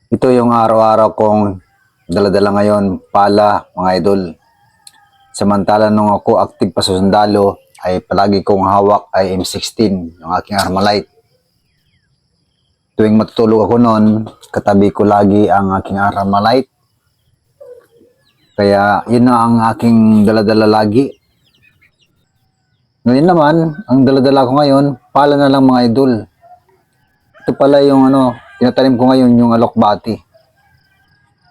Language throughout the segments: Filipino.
Ito yung araw-araw kong dala-dala ngayon, pala mga idol. Samantala nung ako active pa sa sundalo, ay palagi kong hawak ay M16, yung aking Armalite. Tuwing matutulog ako noon, katabi ko lagi ang aking Armalite. Kaya yun na ang aking dala-dala lagi. Ngayon naman, ang dala-dala ko ngayon, pala na lang mga idol. Ito pala yung tinatanim ko ngayon, yung alokbati.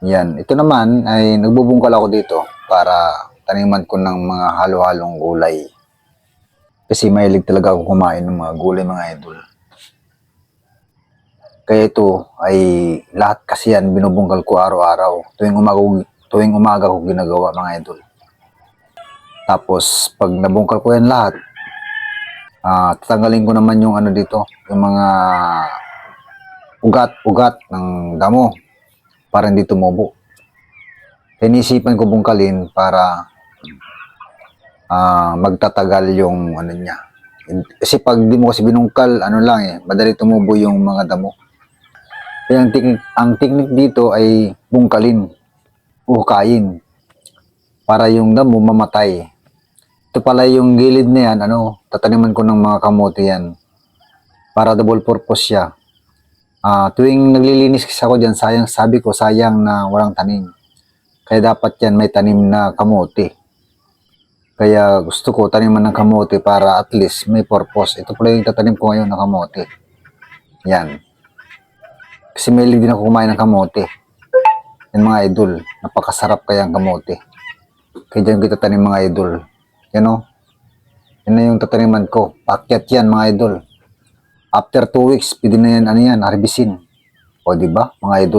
Yan. Ito naman ay nagbubungkal ako dito para taniman ko ng mga halo-halong gulay. Kasi mahilig talaga ako kumain ng mga gulay mga idol. Kaya ito ay lahat kasi yan binubungkal ko araw-araw. Tuwing umaga ko ginagawa mga idol. Tapos pag nabungkal ko yan lahat, tatanggalin ko naman yung dito, yung mga ugat-ugat ng damo para hindi tumubo. Inisipan ko bungkalin para magtatagal yung niya. Kasi pag di mo kasi binungkal, madali tumubo yung mga damo. Kaya ang technique dito ay bungkalin, uhukayin, para yung damo mamatay. Ito pala yung gilid na yan, tataniman ko ng mga kamote yan, para double purpose siya. Tuwing naglilinis kasi ako dyan, sabi ko sayang na walang tanim. Kaya dapat yan may tanim na kamote. Kaya gusto ko taniman ng kamote para at least may purpose. Ito pala yung tatanim ko ngayon ng kamote. Yan. Kasi mahilig din ako kumain ng kamote. Yan mga idol. Napakasarap kaya ang kamote. Kaya dyan kita tanim mga idol. Yan o. Yan na yung tataniman ko. Pakyat yan mga idol. After 2 weeks, pwede na yan, harbisin. O diba mga idol?